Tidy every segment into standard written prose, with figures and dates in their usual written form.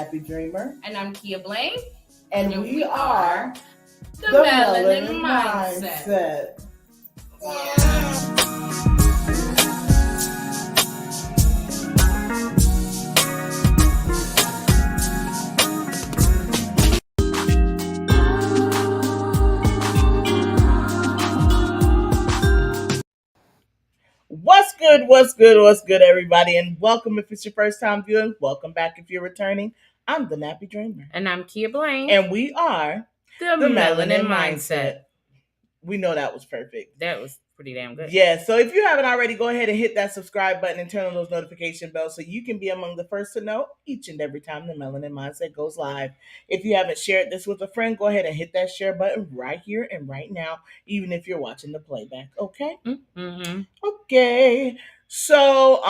Nappy Dreamer. And I'm Kia Blaine. And we are the Melanin Mindset. What's good, everybody, and welcome if it's your first time viewing. Welcome back if you're returning. I'm the Nappy Dreamer. And I'm Kia Blaine. And we are the Melanin Mindset. We know that was perfect. That was pretty damn good. Yeah, so if you haven't already, go ahead and hit that subscribe button and turn on those notification bells so you can be among the first to know each and every time the Melanin Mindset goes live. If you haven't shared this with a friend, go ahead and hit that share button right here and right now, even if you're watching the playback, okay? Mm-hmm. Okay. So,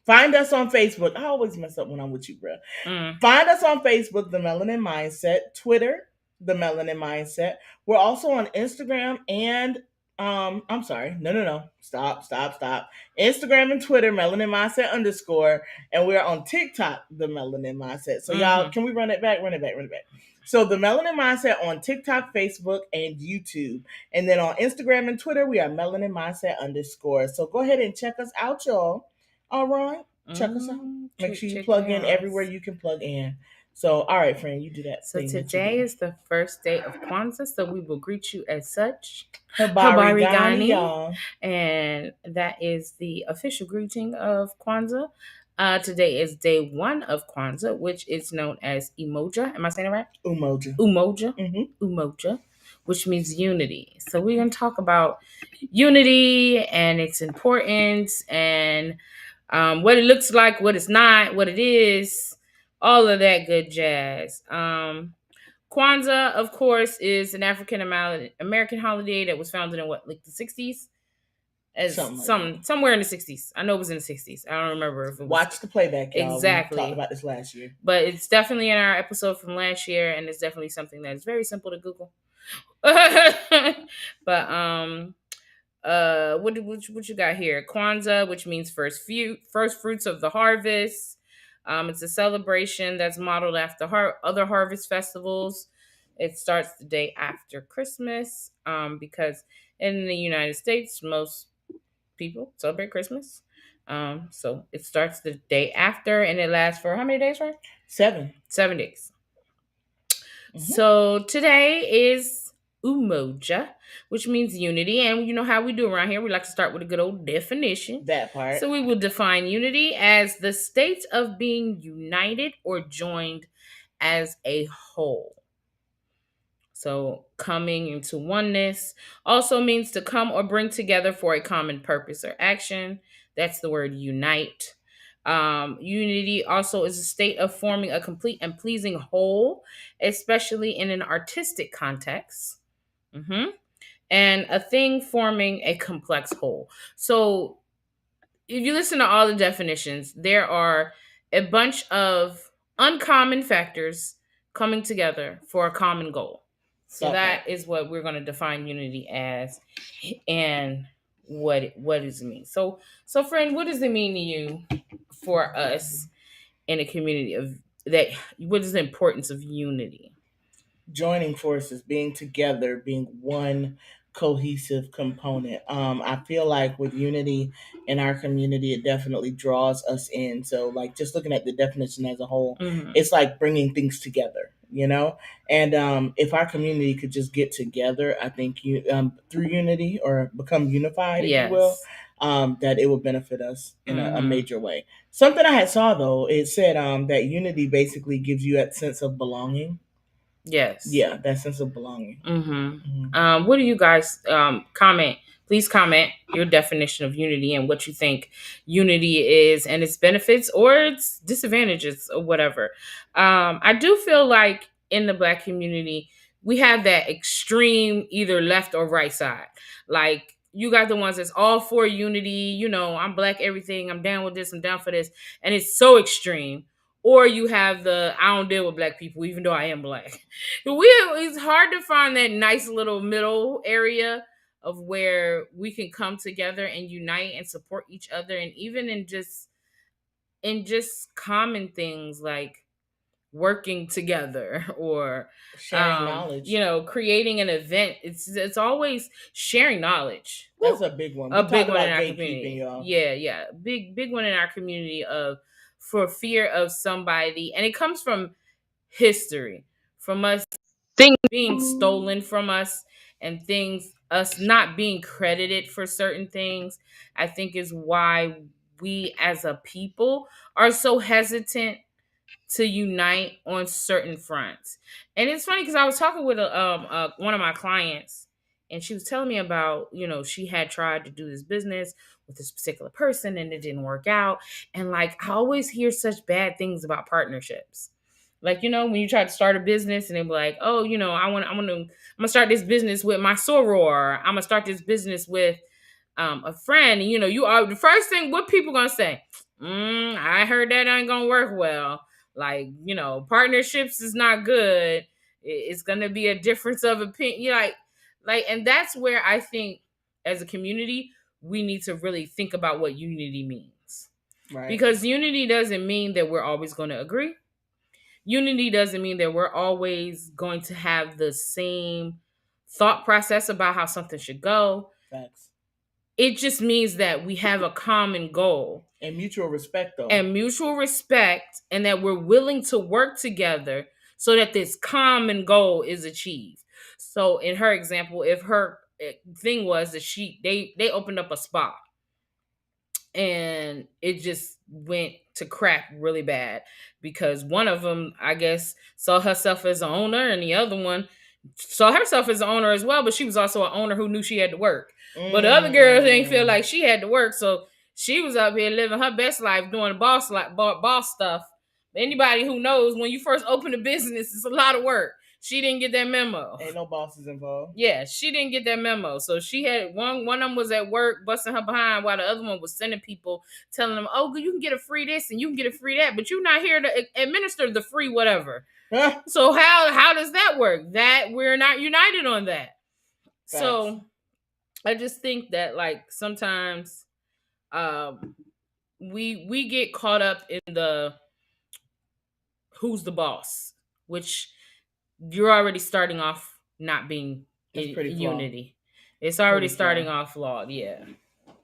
find us on Facebook. I always mess up when I'm with you, bro. Find us on Facebook, The Melanin Mindset, Twitter, The Melanin Mindset. We're also on Instagram and I'm sorry. No. Stop. Instagram and Twitter, Melanin Mindset _ and we're on TikTok, The Melanin Mindset. So y'all, can we run it back? So the Melanin Mindset on TikTok, Facebook, and YouTube. And then on Instagram and Twitter, we are Melanin Mindset _ So go ahead and check us out, y'all. All right. Check us out. Make sure you plug in everywhere you can plug in. So, all right, friend, you do that. So today is the first day of Kwanzaa, so we will greet you as such. Habari Gani, y'all. And that is the official greeting of Kwanzaa. Today is day 1 of Kwanzaa, which is known as Umoja. Am I saying it right? Umoja. Mm-hmm. Umoja, which means unity. So we're going to talk about unity and its importance and what it looks like, what it's not, what it is, all of that good jazz. Kwanzaa, of course, is an African American holiday that was founded in the 60s? Somewhere in the 60s. I know it was in the 60s. I don't remember if it was. Watch the playback, y'all. Exactly. We talked about this last year. But it's definitely in our episode from last year, and it's definitely something that is very simple to Google. But what you got here? Kwanzaa, which means first fruits of the harvest. It's a celebration that's modeled after other harvest festivals. It starts the day after Christmas, because in the United States, most people celebrate Christmas. So it starts the day after, and it lasts for how many days, right? 7 days. Mm-hmm. So today is Umoja, which means unity. And you know how we do around here. We like to start with a good old definition. That part. So we will define unity as the state of being united or joined as a whole. So coming into oneness also means to come or bring together for a common purpose or action. That's the word unite. Unity also is a state of forming a complete and pleasing whole, especially in an artistic context. And a thing forming a complex whole. So if you listen to all the definitions, there are a bunch of uncommon factors coming together for a common goal. So that is what we're going to define unity as, and what does it mean? So friend, what does it mean to you for us in a community of that? What is the importance of unity? Joining forces, being together, being one cohesive component. I feel like with unity in our community, it definitely draws us in. So like just looking at the definition as a whole, it's like bringing things together, you know? And if our community could just get together, I think through unity or become unified, if you will, that it would benefit us in a major way. Something I had saw though, it said that unity basically gives you that sense of belonging. Yes. Yeah, that sense of belonging. What do you guys comment? Please comment your definition of unity and what you think unity is and its benefits or its disadvantages or whatever. I do feel like in the Black community, we have that extreme either left or right side. Like you got the ones that's all for unity. You know, I'm Black everything. I'm down with this. I'm down for this. And it's so extreme. Or you have the, I don't deal with Black people, even though I am Black. It's hard to find that nice little middle area of where we can come together and unite and support each other. And even in just common things like working together or sharing knowledge. creating an event. It's always sharing knowledge. That's a big one. A We big talked one in about our gatekeeping, community. y'all. Yeah, big one in our community of for fear of somebody, and it comes from history, from us things being stolen from us and things us not being credited for certain things. I think is why we as a people are so hesitant to unite on certain fronts. And it's funny because I was talking with one of my clients, and she was telling me about, she had tried to do this business with this particular person and it didn't work out. And like, I always hear such bad things about partnerships. Like, when you try to start a business and they're like, oh, I'm gonna start this business with my soror. I'm gonna start this business with a friend. And, you are the first thing, what people gonna say? I heard that ain't gonna work well. Like, partnerships is not good. It's gonna be a difference of opinion. And that's where I think as a community, we need to really think about what unity means. Right. Because unity doesn't mean that we're always going to agree. Unity doesn't mean that we're always going to have the same thought process about how something should go. Facts. It just means that we have a common goal. And mutual respect, though. And mutual respect, and that we're willing to work together so that this common goal is achieved. So in her example, if her thing was that they opened up a spa and it just went to crap really bad because one of them, I guess, saw herself as an owner and the other one saw herself as an owner as well, but she was also an owner who knew she had to work. But the other girl didn't feel like she had to work, so she was up here living her best life doing boss stuff. Anybody who knows, when you first open a business, it's a lot of work. She didn't get that memo. Ain't no bosses involved. Yeah, she didn't get that memo. So she had one of them was at work busting her behind while the other one was sending people, telling them, oh, you can get a free this and you can get a free that, but you're not here to administer the free whatever. So how does that work? That we're not united on that. Facts. So I just think that like sometimes we get caught up in the who's the boss, which you're already starting off not being in unity. It's already starting off flawed. Yeah.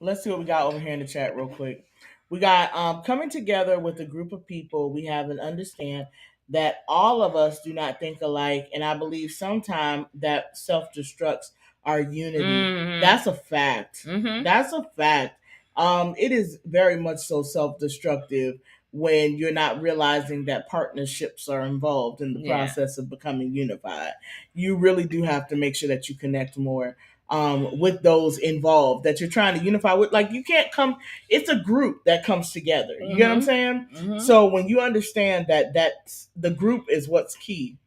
Let's see what we got over here in the chat real quick. We got coming together with a group of people. We have and understand that all of us do not think alike, and I believe sometimes that self-destructs our unity. Mm-hmm. That's a fact. Mm-hmm. That's a fact. It is very much so self-destructive when you're not realizing that partnerships are involved in the process of becoming unified. You really do have to make sure that you connect more with those involved that you're trying to unify with. Like, you can't come, it's a group that comes together. You get what I'm saying? Mm-hmm. So when you understand that that's the group is what's key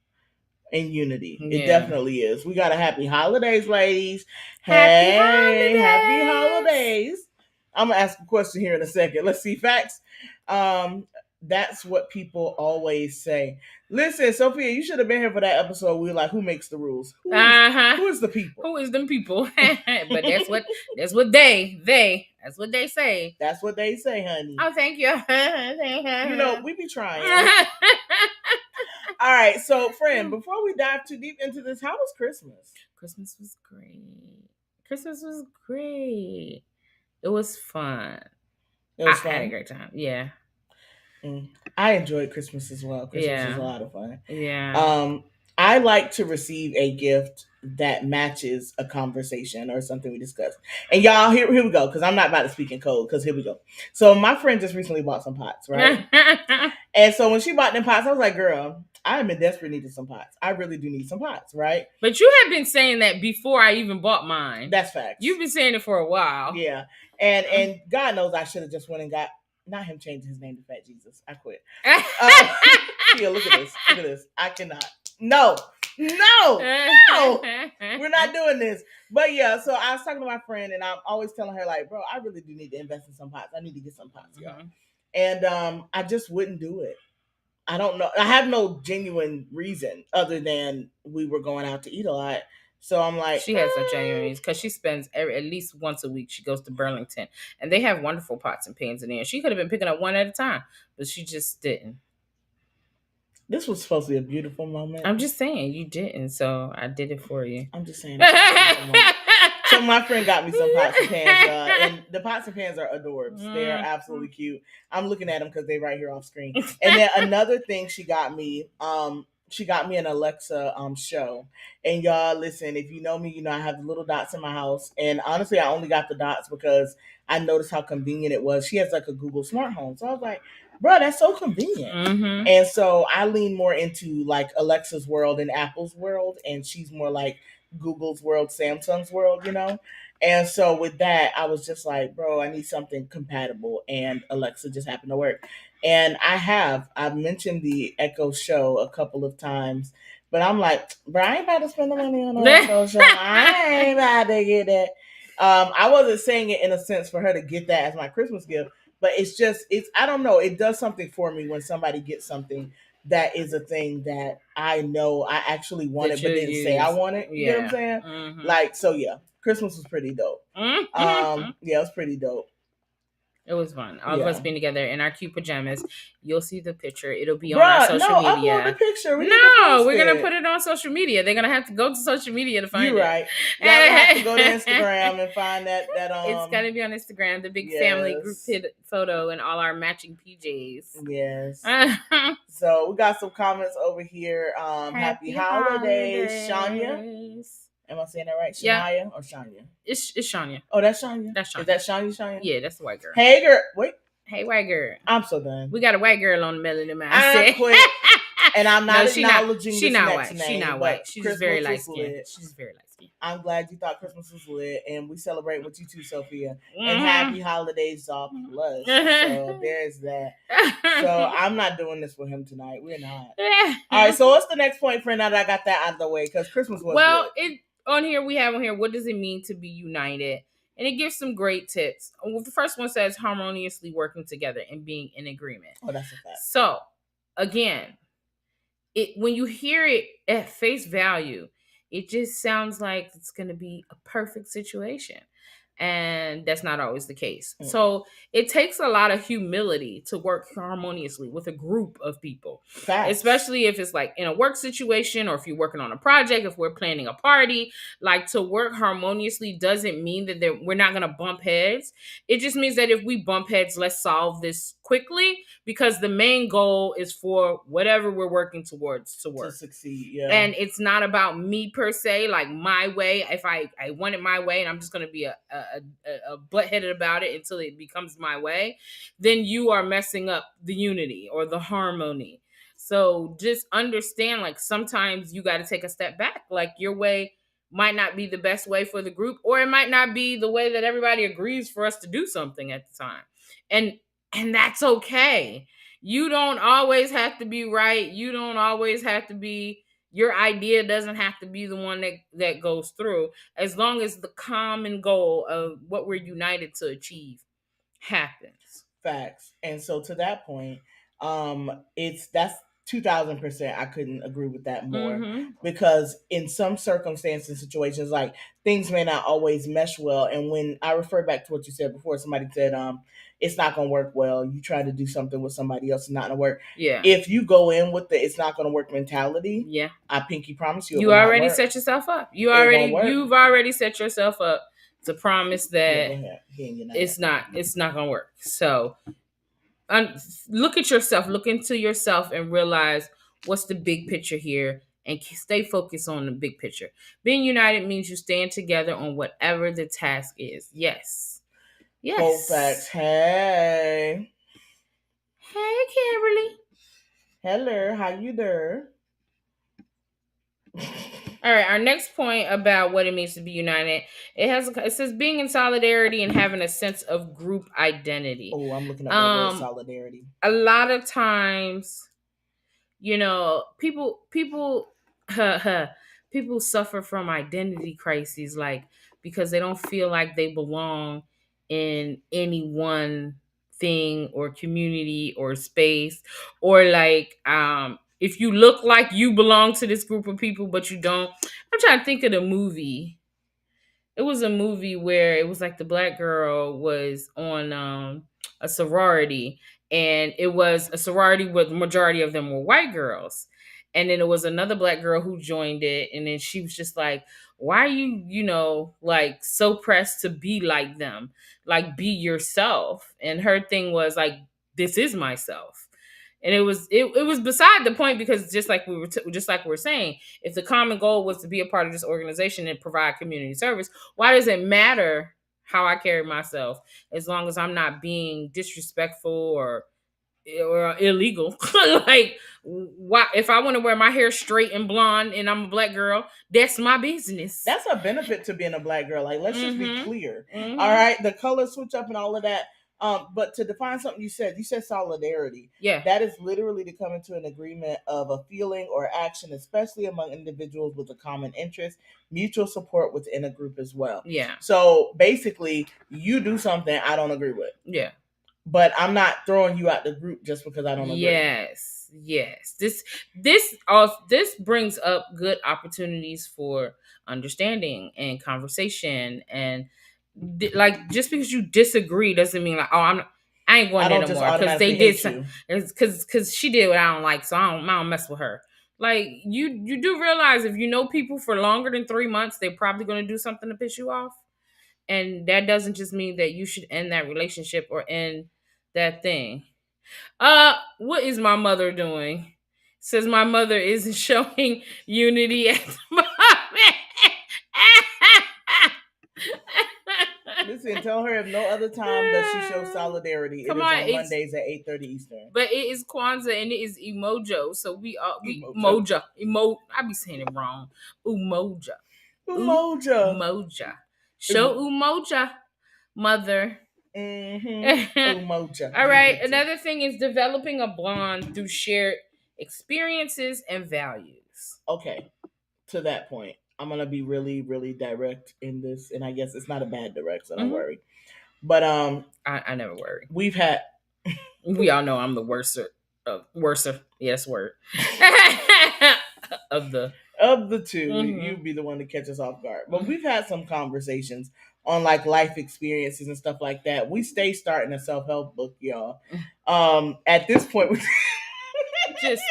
in unity. It definitely is. We got a happy holidays, ladies. Happy holidays. I'm gonna ask a question here in a second. Let's see facts. That's what people always say. Listen, Sophia, you should have been here for that episode. We were like, who makes the rules? Who is the people? Who is them people? But that's what they that's what they say. That's what they say, honey. Oh, thank you. We be trying. All right, so friend, before we dive too deep into this, how was Christmas? Christmas was great. It was fun. I had a great time. Yeah. I enjoyed Christmas as well. Christmas was a lot of fun. Yeah. I like to receive a gift that matches a conversation or something we discussed. And y'all, here we go, because I'm not about to speak in code, because here we go. So my friend just recently bought some pots, right? And so when she bought them pots, I was like, girl, I am in desperate need of some pots. I really do need some pots, right? But you have been saying that before I even bought mine. That's facts. You've been saying it for a while. Yeah. And God knows I should have just went and got, not him changing his name to Fat Jesus. I quit. Yeah, look at this. I cannot. No. We're not doing this. But yeah, so I was talking to my friend and I'm always telling her like, bro, I really do need to invest in some pots. I need to get some pots, y'all. And I just wouldn't do it. I don't know. I have no genuine reason other than we were going out to eat a lot. So I'm like, she has some genuine reasons because she spends at least once a week. She goes to Burlington and they have wonderful pots and pans in there. She could have been picking up one at a time, but she just didn't. This was supposed to be a beautiful moment. I'm just saying you didn't, so I did it for you. I'm just saying. This was a beautiful moment. So my friend got me some pots and pans, and the pots and pans are adorbs. They are absolutely cute. I'm looking at them because they're right here off screen. And then another thing she got me an Alexa show. And y'all, listen, if you know me, you know I have the little dots in my house. And honestly, I only got the dots because I noticed how convenient it was. She has like a Google smart home. So I was like, bro, that's so convenient. Mm-hmm. And so I lean more into like Alexa's world and Apple's world. And she's more like Google's world, Samsung's world, you know? And so with that, I was just like, bro, I need something compatible. And Alexa just happened to work. And I've mentioned the Echo Show a couple of times, but I'm like, bro, I ain't about to spend the money on the Echo Show. I ain't about to get that. I wasn't saying it in a sense for her to get that as my Christmas gift, but it's I don't know. It does something for me when somebody gets something that is a thing that I know I actually wanted, but didn't say I want it. You know what I'm saying? Mm-hmm. Like, so yeah, Christmas was pretty dope. Mm-hmm. Yeah, it was pretty dope. It was fun. All of us being together in our cute pajamas. You'll see the picture. It'll be on our social media. Upload the picture. We're gonna put it on social media. They're gonna have to go to social media to find it. You're right. Y'all have to go to Instagram and find that. It's gonna be on Instagram. The big family group photo and all our matching PJs. Yes. So we got some comments over here. Happy holidays, Shania. Am I saying that right? Shania or Shania? It's Shania. Oh, that's Shania? That's Shania. Is that Shania? Yeah, that's the white girl. Hey, girl. Wait. Hey, white girl. I'm so done. We got a white girl on the Melanin Mindset. I quit. And I'm not acknowledging She's not white. Name, she's not white. She's just very light skinned. She's very light skinned. I'm glad you thought Christmas was lit, and we celebrate with you too, Sophia. Mm-hmm. And happy holidays, all plus. So there's that. So I'm not doing this with him tonight. We're not. All right. So what's the next point, friend? Now that I got that out of the way, because Christmas was lit. What does it mean to be united? And it gives some great tips. The first one says harmoniously working together and being in agreement. Oh, that's a fact. So, again, when you hear it at face value, it just sounds like it's going to be a perfect situation. And that's not always the case. Mm. So it takes a lot of humility to work harmoniously with a group of people. Facts. Especially if it's like in a work situation or if you're working on a project, if we're planning a party. Like, to work harmoniously doesn't mean that we're not going to bump heads. It just means that if we bump heads, let's solve this quickly, because the main goal is for whatever we're working towards to work. To succeed, yeah. And it's not about me per se, like my way. If I want it my way and I'm just going to be a butt-headed about it until it becomes my way, then you are messing up the unity or the harmony. So just understand, like, sometimes you got to take a step back. Like, your way might not be the best way for the group, or it might not be the way that everybody agrees for us to do something at the time. And that's okay. You don't always have to be right. You don't always have to be, your idea doesn't have to be the one that goes through, as long as the common goal of what we're united to achieve happens. Facts. And so to that point, that's 2000%. I couldn't agree with that more. Mm-hmm. Because in some circumstances, situations, like, things may not always mesh well. And when I refer back to what you said before, somebody said, it's not going to work well. You try to do something with somebody else, it's not going to work. Yeah. If you go in with the it's not going to work mentality, yeah, I pinky promise you, you already set yourself up. You've already set yourself up to promise that it's not going to work. So look at yourself, look into yourself, and realize what's the big picture here, and stay focused on the big picture. Being united means you stand together on whatever the task is. Yes. Yes. Facts. Hey. Hey, Kimberly. Hello. How you doing? All right. Our next point about what it means to be united. It says being in solidarity and having a sense of group identity. Oh, I'm looking at the word solidarity. A lot of times, people suffer from identity crises, like, because they don't feel like they belong in any one thing or community or space, or like, if you look like you belong to this group of people but you don't. I'm trying to think of the movie. It was a movie where it was like the black girl was on a sorority, and it was a sorority where the majority of them were white girls. And then it was another black girl who joined it, and then she was just like, why are you, like so pressed to be like them? Like, be yourself. And her thing was like, this is myself. And it was beside the point, because just like we were saying, if the common goal was to be a part of this organization and provide community service, why does it matter how I carry myself, as long as I'm not being disrespectful or illegal? Like, why, if I want to wear my hair straight and blonde and I'm a black girl, that's my business. That's a benefit to being a black girl. Like, let's just be clear. Mm-hmm. All right, the color switch up and all of that. But to define something, you said solidarity. Yeah. That is literally to come into an agreement of a feeling or action, especially among individuals with a common interest, mutual support within a group as well. Yeah. So basically, you do something I don't agree with. Yeah. But I'm not throwing you out the group just because I don't agree. Yes. This brings up good opportunities for understanding and conversation, and like, just because you disagree doesn't mean like, I ain't going there no more because they did something, because she did what I don't like, so I don't mess with her. Like, you do realize, if you know people for longer than 3 months, they're probably going to do something to piss you off. And that doesn't just mean that you should end that relationship or end that thing. What is my mother doing? Says my mother isn't showing unity at the moment. Listen, tell her if no other time does she show solidarity. It is on Mondays at 8:30 Eastern. But it is Kwanzaa and it is Emojo. So we Moja. I be saying it wrong. Umoja. Show Umoja, mother. Umoja. All right. Another thing is developing a bond through shared experiences and values. Okay. To that point, I'm gonna be really, really direct in this, and I guess it's not a bad direct, so don't worry. But I never worry. We've had. We all know I'm the worser. Yes, word. of the two, you'd be the one to catch us off guard. But we've had some conversations on like life experiences and stuff like that. We stay starting a self-help book, y'all. At this point, we just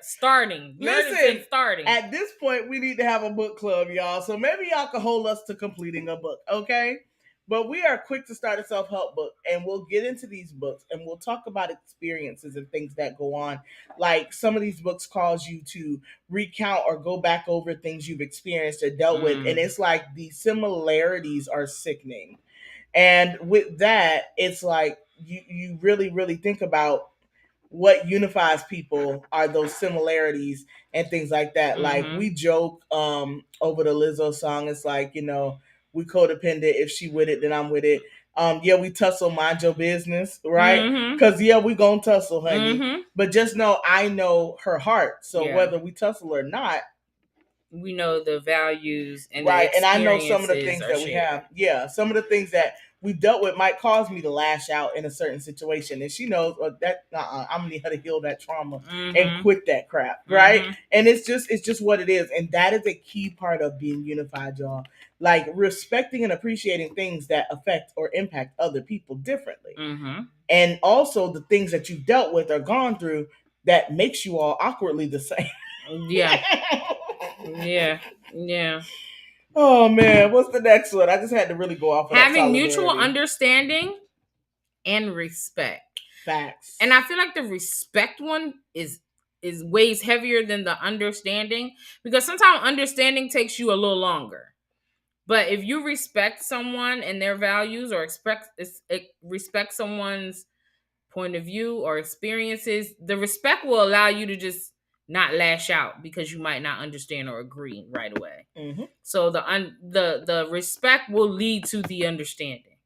starting. Listen, starting. At this point, we need to have a book club, y'all. So maybe y'all can hold us to completing a book, okay? But we are quick to start a self-help book, and we'll get into these books and we'll talk about experiences and things that go on. Like, some of these books cause you to recount or go back over things you've experienced or dealt with. And it's like the similarities are sickening. And with that, it's like you really, really think about what unifies people are those similarities and things like that. Like, we joke over the Lizzo song. It's like, we codependent. If she with it, then I'm with it. Yeah, we tussle, mind your business, right? Because we gonna tussle, honey. But just know, I know her heart. So whether we tussle or not, we know the values and right. And I know some of the things that we have. Yeah, some of the things that we've dealt with might cause me to lash out in a certain situation, and she knows that I'm gonna need her to heal that trauma and quit that crap, right? And it's just what it is, and that is a key part of being unified, y'all. Like, respecting and appreciating things that affect or impact other people differently, and also the things that you've dealt with or gone through that makes you all awkwardly the same. Yeah. Oh man, what's the next one? I just had to really go off of having mutual understanding and respect. Facts. And I feel like the respect one is weighs heavier than the understanding, because sometimes understanding takes you a little longer. But if you respect someone and their values, or respect someone's point of view or experiences, the respect will allow you to just not lash out because you might not understand or agree right away. So the respect will lead to the understanding.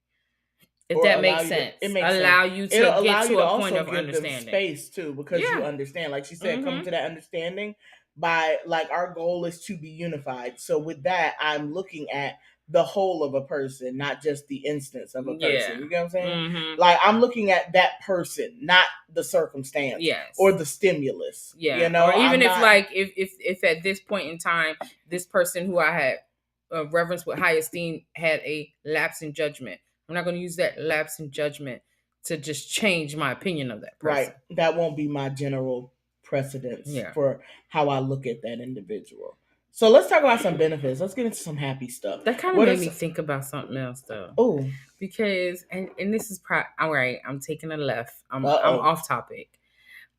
If that makes sense. It makes allow sense. You to It'll get to a point of give understanding. Them space too, because you understand. Like she said, come to that understanding by, like, our goal is to be unified. So with that, I'm looking at the whole of a person, not just the instance of a person. You get what I'm saying? Like, I'm looking at that person, not the circumstance or the stimulus. Yeah. Or even if at this point in time, this person who I had reverence with high esteem had a lapse in judgment. I'm not going to use that lapse in judgment to just change my opinion of that person. Right. That won't be my general precedence for how I look at that individual. So let's talk about some benefits. Let's get into some happy stuff. That kind of made me think about something else though. Oh. Because and this is all right, I'm taking a left. I'm off topic.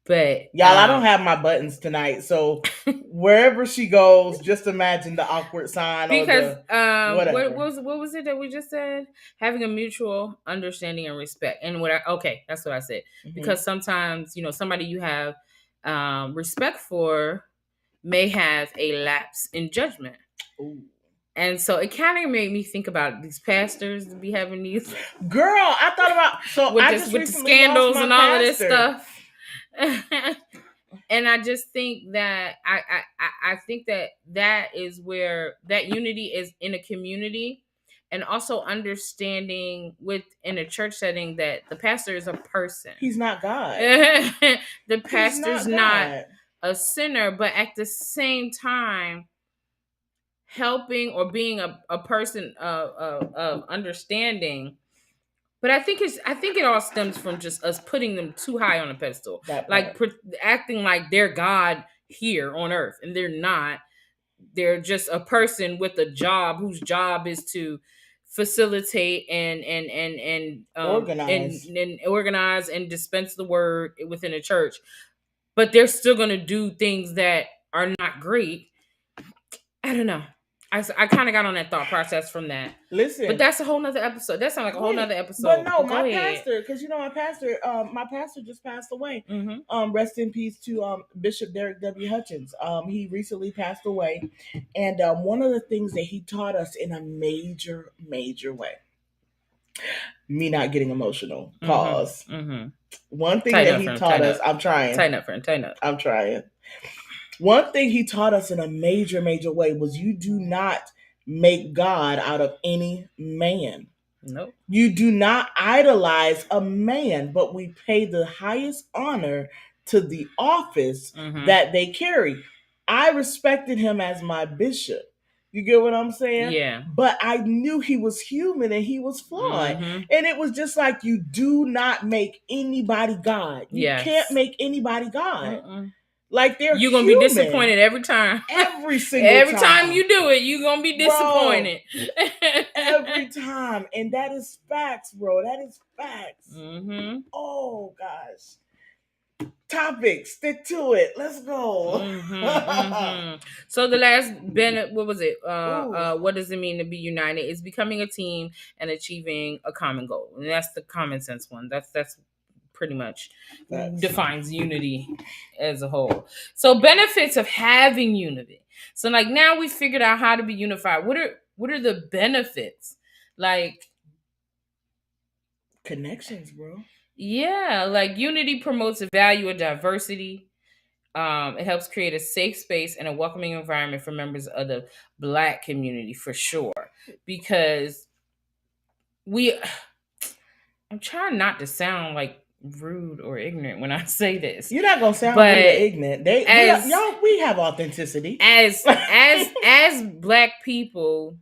But y'all, I don't have my buttons tonight, so wherever she goes, just imagine the awkward sign. Because what was it that we just said? Having a mutual understanding and respect. And that's what I said. Mm-hmm. Because sometimes, somebody you have respect for may have a lapse in judgment. Ooh. And so it kind of made me think about these pastors to be having these. Girl, I thought about with the scandals and all of this stuff. And I just think that I think that is where that unity is in a community, and also understanding within a church setting that the pastor is a person. He's not God. The pastor's not a sinner, but at the same time helping or being a person of understanding. But I think it all stems from just us putting them too high on a pedestal, like acting like they're God here on earth, and they're not. They're just a person with a job whose job is to facilitate and organize and dispense the word within a church. But they're still going to do things that are not great. I don't know. I kind of got on that thought process from that. Listen, but that's a whole nother episode. That sounds like a whole nother episode. But no, my pastor, because my pastor just passed away. Mm-hmm. Rest in peace to Bishop Derek W. Hutchins. He recently passed away, and one of the things that he taught us in a major way. Me not getting emotional. Pause. Mm-hmm. One thing that he taught us. I'm trying. Tighten up. I'm trying. One thing he taught us in a major way was you do not make God out of any man. Nope. You do not idolize a man, but we pay the highest honor to the office that they carry. I respected him as my bishop. You get what I'm saying? Yeah. But I knew he was human and he was flawed. Mm-hmm. And it was just like, you do not make anybody God. You can't make anybody God. Mm-mm. Like you're gonna be disappointed every time. Every time you do it, you're gonna be disappointed. Bro, every time. And that is facts, bro. That is facts. Mm-hmm. Oh gosh. Topic, stick to it. Let's go. Mm-hmm. So the last what was it? What does it mean to be united? It's becoming a team and achieving a common goal. And that's the common sense one. That's pretty much defines unity as a whole. So benefits of having unity. So like now we figured out how to be unified. What are the benefits? Like connections, bro. Yeah, like unity promotes the value of diversity. It helps create a safe space and a welcoming environment for members of the Black community for sure. Because I'm trying not to sound like rude or ignorant when I say this. You're not gonna sound rude or ignorant. We have authenticity. As Black people,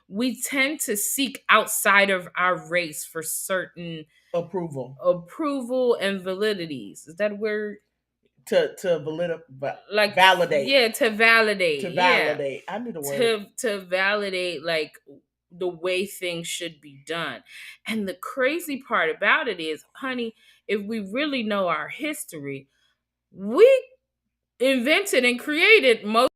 we tend to seek outside of our race for certain approval and validities. Is that a word? To validate. Yeah, to validate. Yeah. I knew the word. To validate like the way things should be done. And the crazy part about it is, honey, if we really know our history, we invented and created most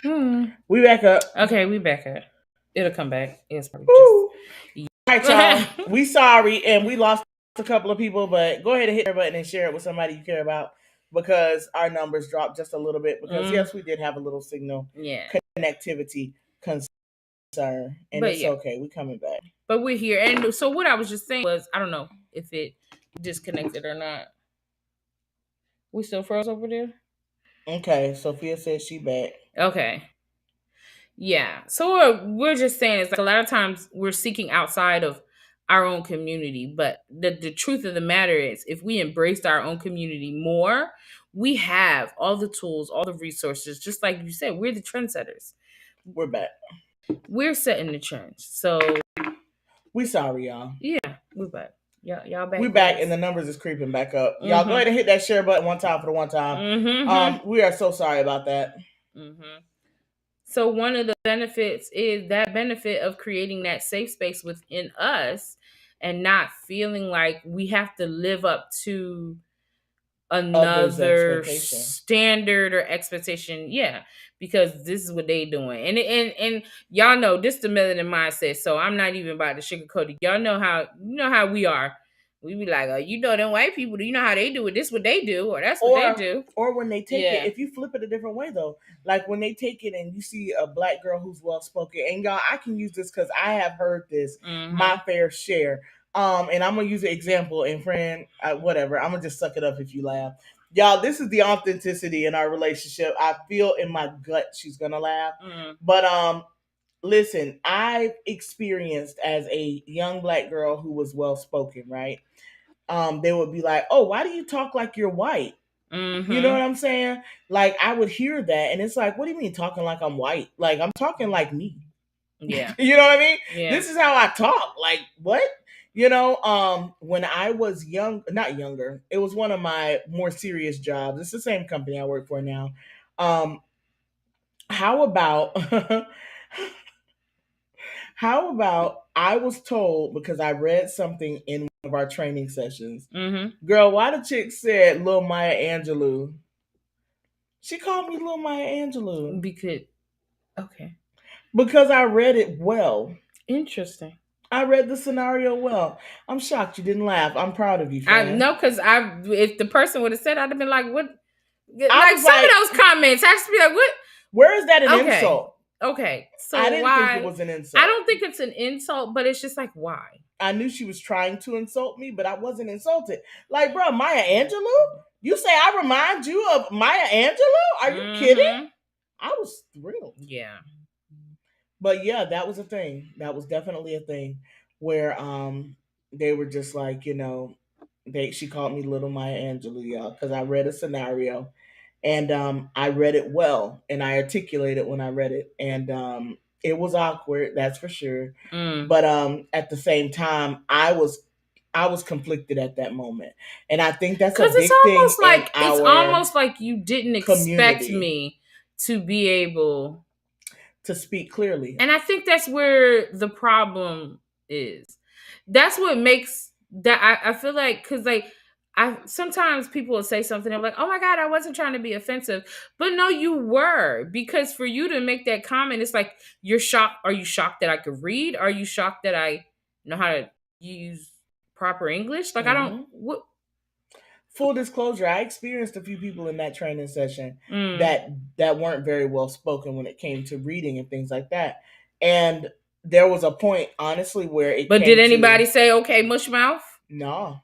We back up. Okay, we back up. It'll come back. It's probably just... All right, y'all. We sorry, and we lost a couple of people, but go ahead and hit the button and share it with somebody you care about. because our numbers dropped just a little bit because yes, we did have a little signal connectivity concern, and it's okay. We coming back, but we're here. And so what I was just saying was, I don't know if it disconnected or not. We still froze over there. Okay, Sophia says she back. Okay. Yeah. So what we're just saying is like a lot of times we're seeking outside of our own community, but the truth of the matter is if we embraced our own community more, we have all the tools, all the resources, just like you said, we're the trendsetters. We're back. We're setting the trends. So we sorry, y'all. Yeah, we're back. Y'all back. We back and the numbers is creeping back up. Y'all go ahead and hit that share button one time for the one time. We are so sorry about that. So one of the benefits is that benefit of creating that safe space within us and not feeling like we have to live up to another standard or expectation. Yeah, because this is what they doing. And y'all know this is the Melanin Mindset. So I'm not even about to sugarcoat it. Y'all know how we are. We be like, oh, you know them white people, you know how they do it. This is what they do, or that's what they do. Or when they take it, if you flip it a different way though, like when they take it and you see a black girl who's well spoken, and y'all, I can use this because I have heard this my fair share. And I'm gonna use an example, and friend, whatever, I'm gonna just suck it up if you laugh. Y'all, this is the authenticity in our relationship. I feel in my gut she's gonna laugh. But listen, I've experienced as a young black girl who was well spoken, right? They would be like, oh, why do you talk like you're white? You know what I'm saying? Like, I would hear that, and it's like, what do you mean talking like I'm white? Like, I'm talking like me. Yeah. You know what I mean? Yeah. This is how I talk. Like, what? You know, when I was not younger, it was one of my more serious jobs. It's the same company I work for now. How about I was told, because I read something in one of our training sessions, girl, why the chick said Lil Maya Angelou? She called me Lil Maya Angelou. Because I read it well. Interesting. I read the scenario well. I'm shocked you didn't laugh. I'm proud of you, friend. I know, because if the person would have said, I'd have been like, what? Like some of those comments, I have to be like, what? Where is that an insult? Okay, so I didn't think it was an insult. I don't think it's an insult, but it's just like, why? I knew she was trying to insult me, but I wasn't insulted. Like, bro, Maya Angelou? You say I remind you of Maya Angelou? Are you kidding? I was thrilled. Yeah. But yeah, that was a thing. That was definitely a thing where they were just like, you know, she called me Little Maya Angelou, y'all, because I read a scenario. And I read it well, and I articulated when I read it, and it was awkward, that's for sure. But at the same time, I was conflicted at that moment, and I think that's a big thing. It's almost like you didn't expect me to be able to speak clearly, and I think that's where the problem is. That's what makes that I feel like, because like. Sometimes people will say something, I'm like, oh my God, I wasn't trying to be offensive. But no, you were. Because for you to make that comment, it's like, you're shocked. Are you shocked that I could read? Are you shocked that I know how to use proper English? Like, I don't... What? Full disclosure, I experienced a few people in that training session that weren't very well spoken when it came to reading and things like that. And there was a point, honestly, where it But did anybody say, okay, mush mouth? No.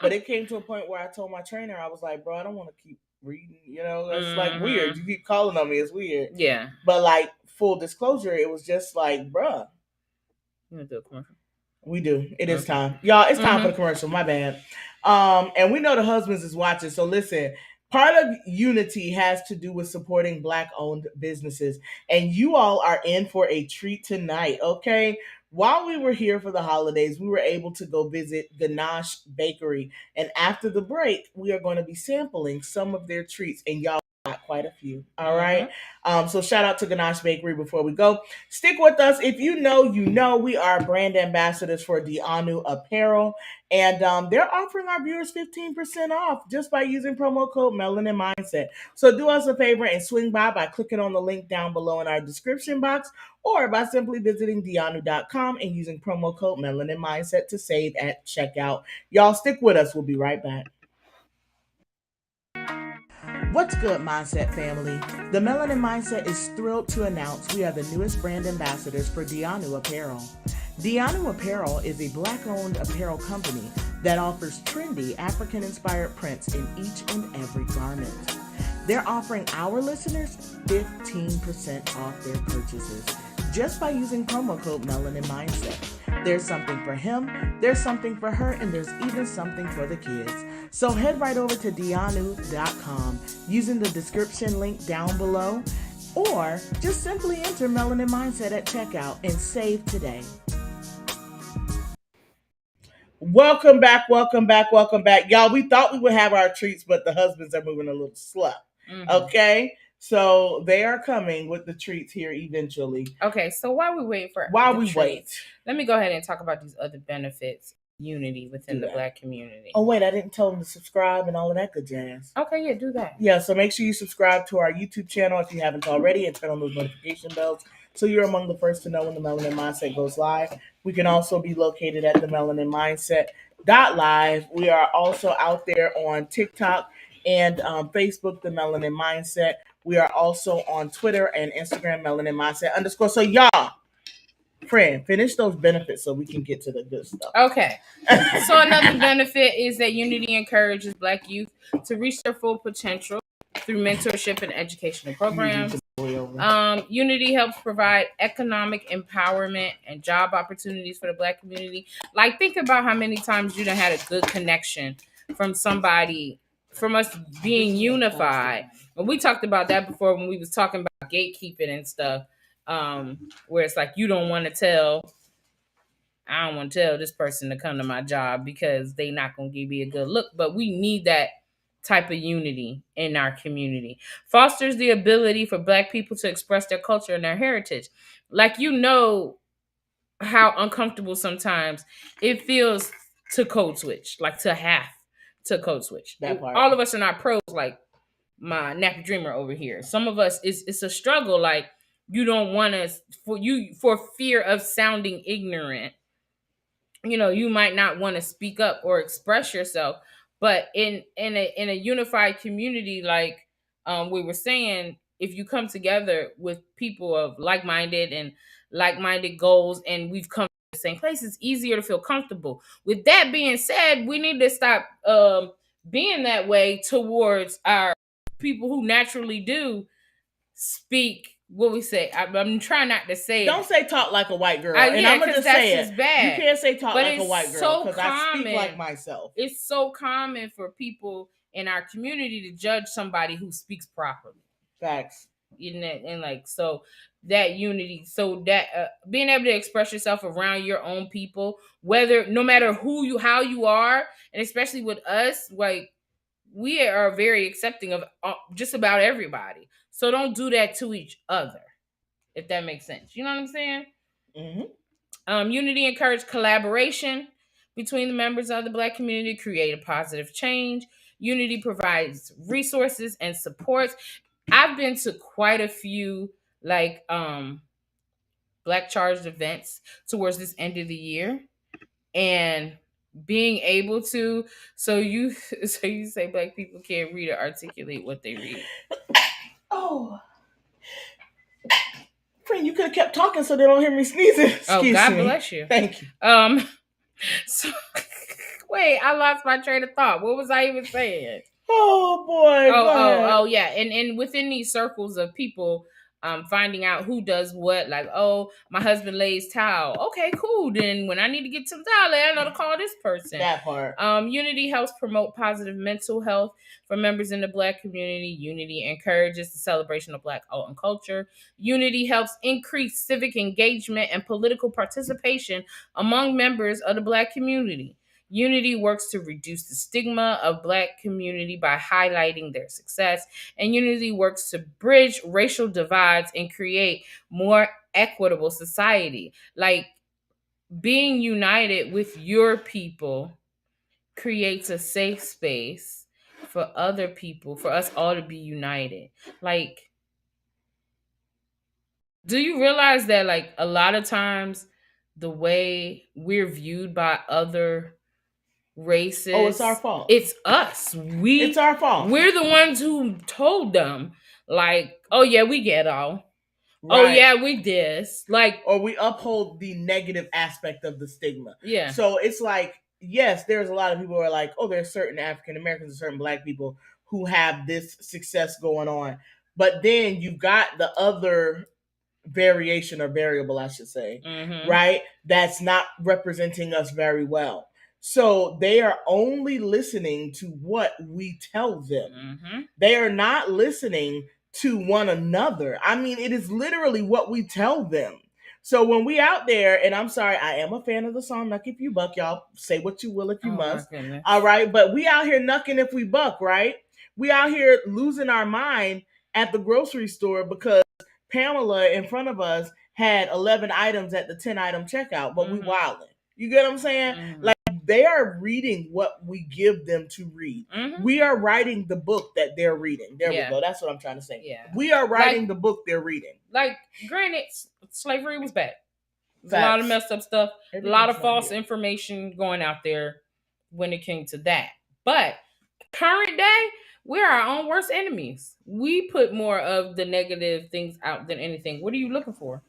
But it came to a point where I told my trainer, I was like, bro, I don't want to keep reading, you know, it's like weird. You keep calling on me, it's weird. Yeah. But like, full disclosure, it was just like, bruh. You want to do a commercial? We do. It is time. Y'all, it's time for the commercial. My bad. And we know the husbands is watching. So listen, part of unity has to do with supporting Black-owned businesses. And you all are in for a treat tonight, okay? While we were here for the holidays, we were able to go visit Ganache Bakery. And after the break, we are going to be sampling some of their treats. And y'all got quite a few. All right. So shout out to Ganache Bakery before we go. Stick with us. If you know, you know, we are brand ambassadors for Dianu Apparel. And they're offering our viewers 15% off just by using promo code Melanin Mindset. So do us a favor and swing by clicking on the link down below in our description box, or by simply visiting Dianu.com and using promo code Melanin Mindset to save at checkout. Y'all stick with us. We'll be right back. What's good, Mindset family? The Melanin Mindset is thrilled to announce we are the newest brand ambassadors for Dianu Apparel. Dianu Apparel is a black-owned apparel company that offers trendy African-inspired prints in each and every garment. They're offering our listeners 15% off their purchases just by using promo code Melanin Mindset. There's something for him, there's something for her, and there's even something for the kids. So head right over to dianu.com using the description link down below, or just simply enter Melanin Mindset at checkout and save today. Welcome back. Y'all, we thought we would have our treats, but the husbands are moving a little slow. Okay? So they are coming with the treats here eventually. Okay, so while we wait, let me go ahead and talk about these other benefits, unity within the Black community. Oh wait, I didn't tell them to subscribe and all of that good jazz. Okay, yeah, do that. Yeah, so make sure you subscribe to our YouTube channel if you haven't already, and turn on those notification bells so you're among the first to know when the Melanin Mindset goes live. We can also be located at the Melanin Mindset .live. We are also out there on TikTok and Facebook, the Melanin Mindset. We are also on Twitter and Instagram, Melanin Mindset _ So y'all, friend, finish those benefits so we can get to the good stuff. Okay. So another benefit is that unity encourages Black youth to reach their full potential through mentorship and educational programs. Unity helps provide economic empowerment and job opportunities for the Black community. Like, think about how many times you done had a good connection from somebody, from us being unified. And we talked about that before when we was talking about gatekeeping and stuff, where it's like, I don't want to tell this person to come to my job because they not going to give me a good look. But we need that type of unity in our community. Fosters the ability for Black people to express their culture and their heritage. Like, how uncomfortable sometimes it feels to code switch, like to have to code switch. All of us are not pros, like my nappy dreamer over here. Some of us, it's a struggle. Like, you don't want to, for fear of sounding ignorant, you might not want to speak up or express yourself. But in a unified community, like we were saying, if you come together with people of like-minded goals, and we've come to the same place, it's easier to feel comfortable. With that being said, we need to stop being that way towards our people who naturally do speak. What we say, I'm trying not to say Don't say talk like a white girl. And I'm gonna just say it. Bad. You can't say talk like a white girl because I speak like myself. It's so common for people in our community to judge somebody who speaks properly. Facts. And like, so that unity, so that being able to express yourself around your own people, no matter how you are, and especially with us, like, we are very accepting of just about everybody. So don't do that to each other, if that makes sense. You know what I'm saying? Mm-hmm. Unity encourages collaboration between the members of the Black community, create a positive change. Unity provides resources and supports. I've been to quite a few Black charged events towards this end of the year, and being able to, so you say Black people can't read or articulate what they read. Oh, friend, you could have kept talking so they don't hear me sneezing. God bless you. Thank you. So wait, I lost my train of thought. What was I even saying? Oh boy. Oh yeah. And within these circles of people, finding out who does what, like, oh, my husband lays towel. Okay, cool. Then when I need to get some towel, I know to call this person. That part. Unity helps promote positive mental health for members in the Black community. Unity encourages the celebration of Black art and culture. Unity helps increase civic engagement and political participation among members of the Black community. Unity works to reduce the stigma of Black community by highlighting their success, and Unity works to bridge racial divides and create more equitable society. Like, being united with your people creates a safe space for other people, for us all to be united. Like, do you realize that, like, a lot of times the way we're viewed by other racist. Oh, it's our fault. It's us. It's our fault. We're the ones who told them, like, oh yeah, we ghetto. Right. Oh yeah, we this. Like, or we uphold the negative aspect of the stigma. Yeah. So it's like, yes, there's a lot of people who are like, oh, there's certain African Americans and certain Black people who have this success going on. But then you've got the other variation or variable, I should say, right? That's not representing us very well. So they are only listening to what we tell them. They are not listening to one another. I mean, it is literally what we tell them. So when we out there, and I'm sorry, I am a fan of the song Nuck If You Buck. Y'all say what you will if you must. All right. But we out here knucking if we buck, right? We out here losing our mind at the grocery store because Pamela in front of us had 11 items at the 10 item checkout, but we wilding. You get what I'm saying? Like, they are reading what we give them to read. We are writing the book that they're reading. There we go. That's what I'm trying to say. Yeah. We are writing the book they're reading. Like, granted, slavery was bad. There's a lot of messed up stuff. A lot of false information going out there when it came to that. But current day, we're our own worst enemies. We put more of the negative things out than anything. What are you looking for?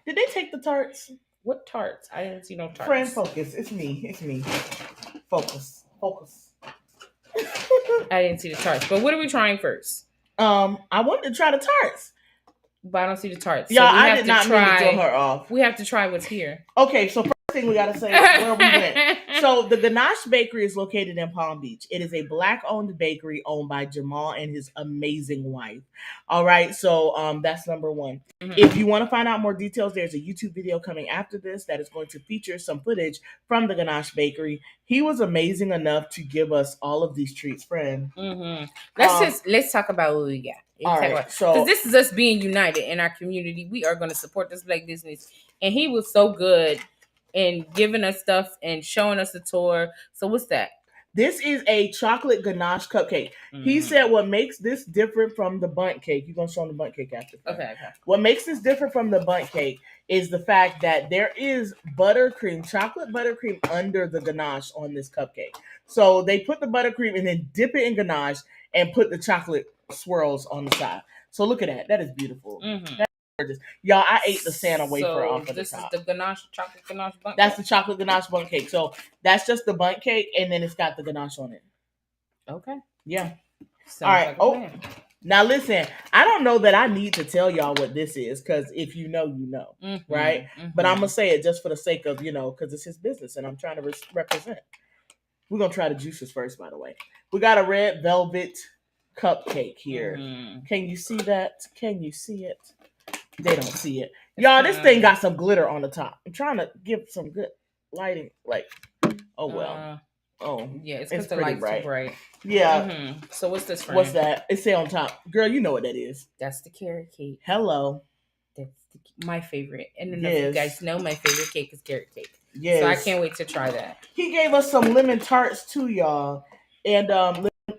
Did they take the tarts? What tarts? I didn't see no tarts. Friend, focus. It's me. Focus. I didn't see the tarts. But what are we trying first? I wanted to try the tarts. But I don't see the tarts. Y'all, I did not mean to throw her off. We have to try what's here. Okay, so first thing we gotta say where we went. So the Ganache Bakery is located in Palm Beach. It is a Black-owned bakery owned by Jamal and his amazing wife. All right, so that's number one. If you want to find out more details, there's a YouTube video coming after this that is going to feature some footage from the Ganache Bakery. He was amazing enough to give us all of these treats, friend. Let's talk about what we got. All right, so because this is us being united in our community. We are going to support this Black business, and he was so good in giving us stuff and showing us the tour. So what's that? This is a chocolate ganache cupcake. He said what makes this different from the bundt cake. You're going to show him the bundt cake after. Okay. What makes this different from the bundt cake is the fact that there is buttercream, chocolate buttercream under the ganache on this cupcake. So they put the buttercream and then dip it in ganache and put the chocolate swirls on the side. So look at that. That is beautiful. That's gorgeous. Y'all, I ate the Santa wafer off of the top. This is the chocolate ganache bundt cake? That's the chocolate ganache bundt cake. So that's just the bundt cake, and then it's got the ganache on it. Okay. Yeah. Sounds all right. Like now listen, I don't know that I need to tell y'all what this is, because if you know, you know, right? But I'm going to say it just for the sake of, because it's his business, and I'm trying to represent. We're going to try the juices first, by the way. We got a red velvet cupcake here. Can you see that? Can you see it? They don't see it. Y'all, this thing got some glitter on the top. I'm trying to give some good lighting. Like, oh well. Yeah, it's because the light's too bright. Yeah. So what's this for? What's that? It say on top. Girl, you know what that is. That's the carrot cake. Hello. That's my favorite. And then you guys know my favorite cake is carrot cake. Yes. So I can't wait to try that. He gave us some lemon tarts too, y'all. And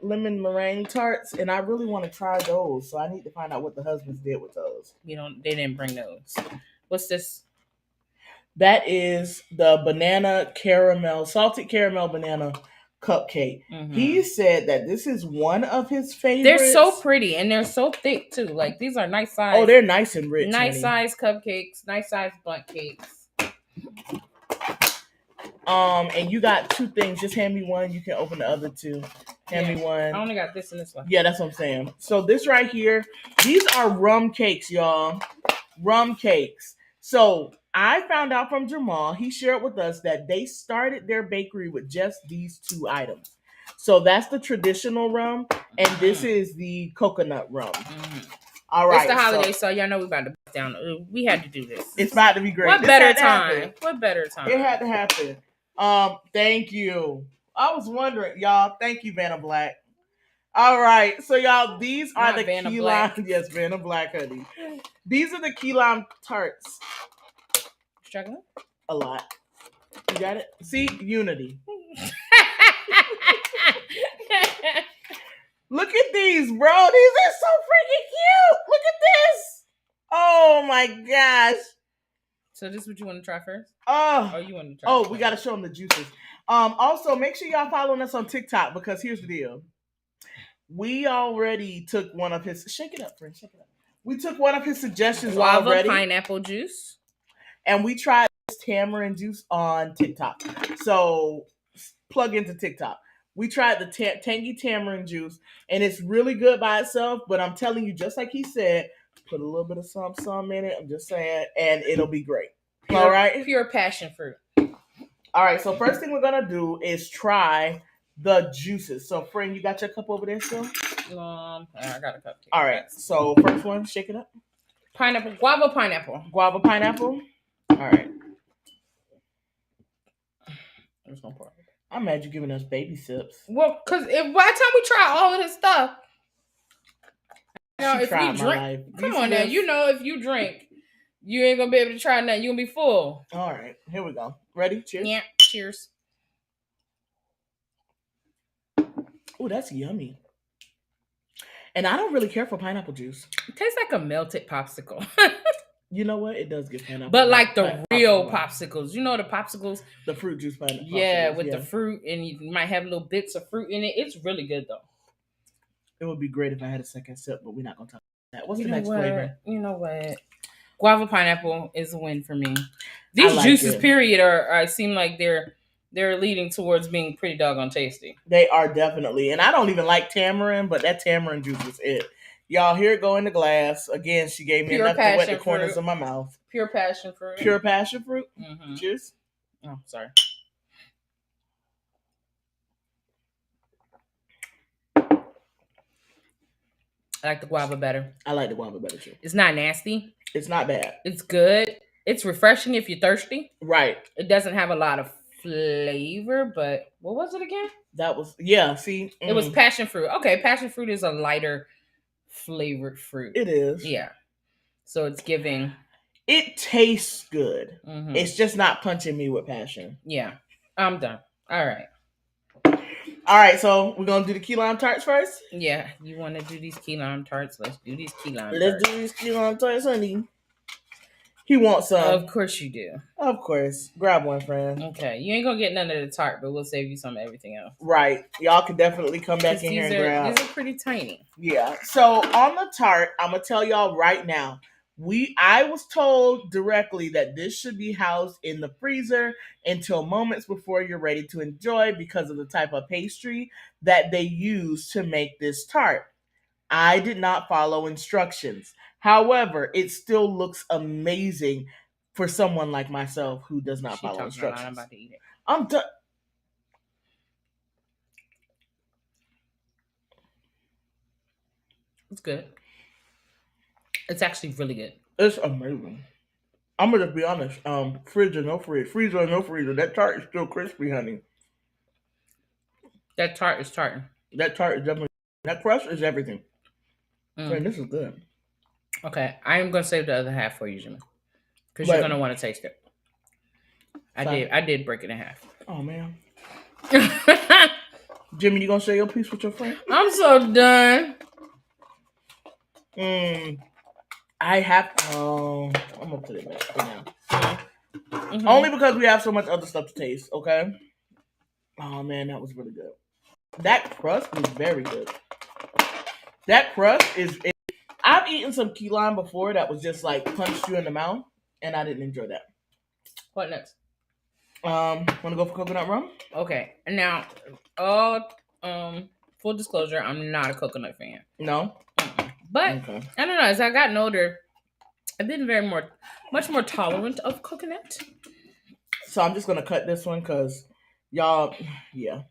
lemon meringue tarts, and I really want to try those. So I need to find out what the husbands did with those. They didn't bring those. What's this? That is the salted caramel banana cupcake. He said that this is one of his favorites. They're so pretty, and they're so thick too. Like, these are nice size. Oh, they're nice and rich. Nice size cupcakes, nice size bundt cakes. And you got two things. Just hand me one. You can open the other two. Hand me one. I only got this and this one. Yeah, that's what I'm saying. So this right here, these are rum cakes, y'all. Rum cakes. So I found out from Jamal, he shared with us that they started their bakery with just these two items. So that's the traditional rum, and this is the coconut rum. All right. It's the holiday, so y'all know we about to bust down. We had to do this. It's about to be great. What better time? What better time? It had to happen. Thank you. I was wondering, y'all. Thank you, Vanna Black. All right, so y'all, these are the key lime. Yes, Vanna Black, honey. These are the key lime tarts. Struggling? A lot. You got it? See? Unity. Look at these, bro. These are so freaking cute. Look at this. Oh my gosh. So this is what you want to try first? Oh, you want to try? We got to show them the juices. Also, make sure y'all following us on TikTok because here's the deal. We already took one of his. Shake it up, friend. Shake it up. We took one of his suggestions Guava already. pineapple juice. And we tried this tamarind juice on TikTok. So plug into TikTok. We tried the tangy tamarind juice, and it's really good by itself. But I'm telling you, just like he said, put a little bit of some in it. I'm just saying, and it'll be great. All right? Pure passion fruit. All right, so first thing we're going to do is try the juices. So, friend, you got your cup over there still? I got a cup. All right, so first one, shake it up. Pineapple, guava pineapple. Guava pineapple. All right. I'm just gonna pour it. I'm mad you're giving us baby sips. Well, because by the time we try all of this stuff, if you drink, come on now, if you drink, you ain't gonna be able to try nothing. You're gonna be full. All right, here we go. Ready? Cheers. Yeah, cheers. Oh, that's yummy. And I don't really care for pineapple juice. It tastes like a melted popsicle. You know what? It does get pineapple. But like the real popsicles. You know the popsicles? The fruit juice pineapple. Yeah, with the fruit, and you might have little bits of fruit in it. It's really good, though. It would be great if I had a second sip, but we're not going to talk about that. What's the next flavor? You know what? Guava pineapple is a win for me. These juices, period, are seem like they're leading towards being pretty doggone tasty. They are definitely. And I don't even like tamarind, but that tamarind juice is it. Y'all, here it go in the glass. Again, she gave me enough to wet the corners of my mouth. Pure passion fruit. Pure passion fruit? Mm-hmm. Cheers. Oh, sorry. I like the guava better. I like the guava better too. It's not nasty. It's not bad. It's good. It's refreshing if you're thirsty. Right. It doesn't have a lot of flavor, but what was it again? That was, see. It was passion fruit. Okay, passion fruit is a lighter flavored fruit. It is. Yeah. So it's giving. It tastes good. Mm-hmm. It's just not punching me with passion. Yeah. I'm done. All right. All right, so we're going to do the key lime tarts first? Yeah. You want to do these key lime tarts? Let's do these key lime tarts. Let's do these key lime tarts, honey. He wants some. Of course you do. Of course. Grab one, friend. Okay. You ain't going to get none of the tart, but we'll save you some of everything else. Right. Y'all can definitely come back in here and grab. These are pretty tiny. Yeah. So on the tart, I'm going to tell y'all right now, I was told directly that this should be housed in the freezer until moments before you're ready to enjoy because of the type of pastry that they use to make this tart. I did not follow instructions. However, it still looks amazing for someone like myself who does not follow instructions. I'm about to eat it. I'm done. It's good. It's actually really good. It's amazing. I'm gonna just be honest. Fridge or no fridge, freezer or no freezer, that tart is still crispy, honey. That tart is tarting. That tart is definitely. That crust is everything. Man, this is good. Okay, I am gonna save the other half for you, Jimmy, because you're gonna want to taste it. I did break it in half. Oh man. Jimmy, you gonna share your piece with your friend? I'm so done. I have. I'm gonna put it back for now. Mm-hmm. Only because we have so much other stuff to taste. Okay. Oh man, that was really good. That crust was very good. That crust is. I've eaten some key lime before that was just like punched you in the mouth, and I didn't enjoy that. What next? Want to go for coconut rum? Okay. Now, full disclosure, I'm not a coconut fan. No. But okay. I don't know. As I gotten older, I've been much more tolerant of coconut. So I'm just gonna cut this one because y'all, yeah,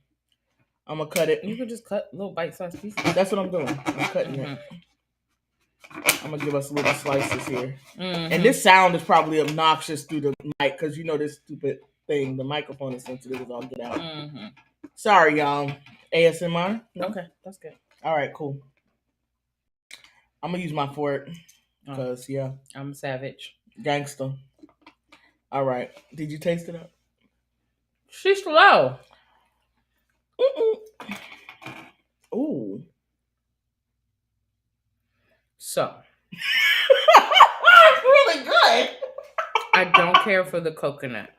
I'm gonna cut it. You can just cut little bite-sized pieces. That's what I'm doing. I'm cutting it. I'm gonna give us little slices here. Mm-hmm. And this sound is probably obnoxious through the mic because you know this stupid thing. The microphone is sensitive. It's all get out. Mm-hmm. Sorry, y'all. ASMR. No? Okay, that's good. All right, cool. I'm gonna use my fork because yeah, I'm savage, gangster. All right, did you taste it up? She's slow. Ooh. So it's really good. I don't care for the coconut,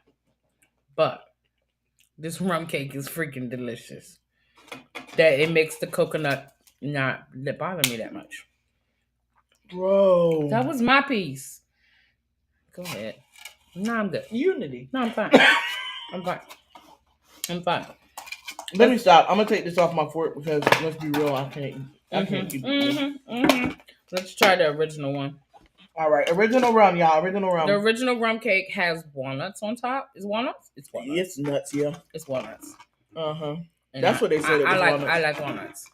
but this rum cake is freaking delicious. That it makes the coconut not bother me that much. Bro. That was my piece. Go ahead. No, I'm good. Unity. No, I'm fine. I'm fine. I'm fine. Let me stop. I'm gonna take this off my fork because let's be real, I can't keep it. Let's try the original one. All right, original rum, y'all. Original rum. The original rum cake has walnuts on top. Is walnuts? It's walnuts. It's nuts, yeah. It's walnuts. That's what they said. I like walnuts.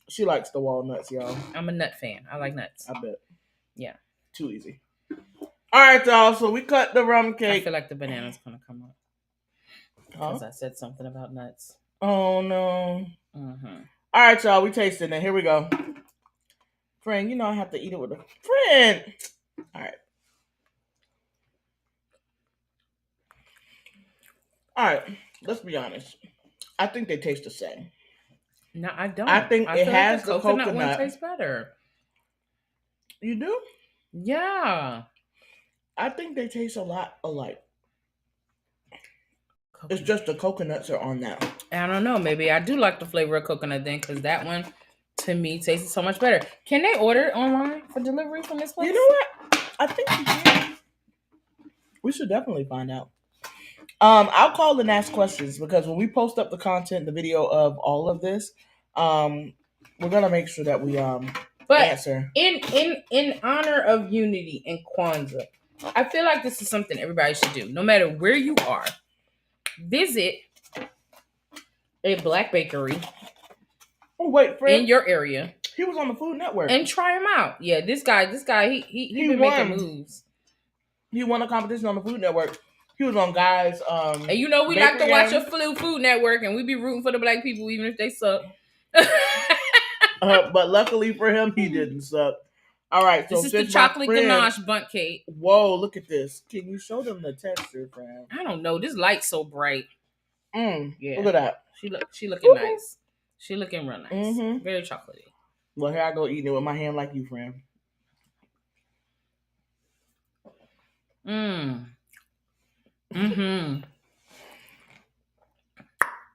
She likes the walnuts, y'all. I'm a nut fan. I like nuts. I bet. Yeah. Too easy. All right, y'all. So we cut the rum cake. I feel like the banana's gonna come up because I said something about nuts. Oh no. All right, y'all. We tasting it. Here we go. Friend, you know I have to eat it with a friend. All right. All right. Let's be honest. I think they taste the same. No, I don't. I think it has the coconut. One tastes better. You do? Yeah. I think they taste a lot alike. It's just the coconuts are on that. I don't know. Maybe I do like the flavor of coconut then, because that one, to me, tastes so much better. Can they order online for delivery from this place? You know what? I think we can. We should definitely find out. I'll call and ask questions because when we post up the content, the video of all of this, we're gonna make sure that we answer. In honor of unity and Kwanzaa, I feel like this is something everybody should do, no matter where you are. Visit a black bakery. Oh wait, friend. In your area. He was on the Food Network. And try him out. Yeah, this guy, he been making moves. He won a competition on the Food Network. He was on Guys. And you know we like to watch a Food Network, and we be rooting for the black people even if they suck. But luckily for him, he didn't suck. All right, so this is the chocolate ganache bundt cake. Whoa, look at this. Can you show them the texture, friend? I don't know. This light's so bright. Yeah. Look at that. She looking nice. She looking real nice. Very chocolatey. Well, here I go eating it with my hand like you, friend.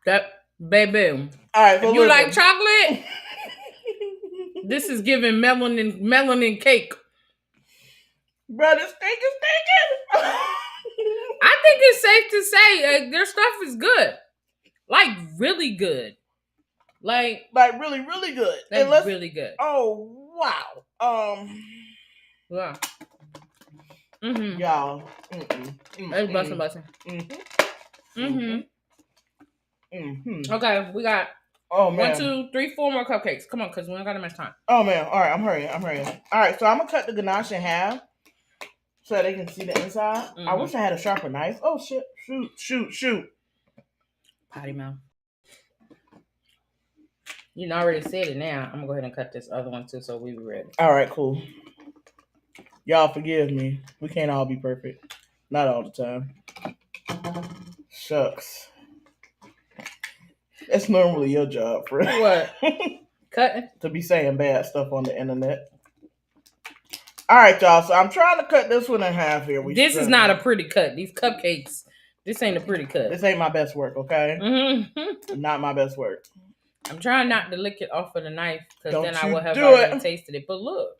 That baby. All right, if you like chocolate, this is giving melanin cake. Bro, this cake is stinking. I think it's safe to say their stuff is good. Like really good. Like really, really good. Really good. Oh wow. Yeah. Y'all. It's busting. Okay, we got 1, 2, 3, 4 more cupcakes. Come on, because we don't got that much time. Oh man. All right, I'm hurrying. All right, so I'm gonna cut the ganache in half so they can see the inside. I wish I had a sharper knife. Oh shit. Shoot. Potty mouth. You already said it now. I'm gonna go ahead and cut this other one too, so we be ready. All right, cool. Y'all forgive me. We can't all be perfect. Not all the time. Shucks. It's normally your job, friend. What? Cutting? To be saying bad stuff on the internet. All right, y'all. So I'm trying to cut this one in half here. This is not a pretty cut. These cupcakes. This ain't a pretty cut. This ain't my best work, okay? Not my best work. I'm trying not to lick it off of the knife because then I will have already tasted it. But look.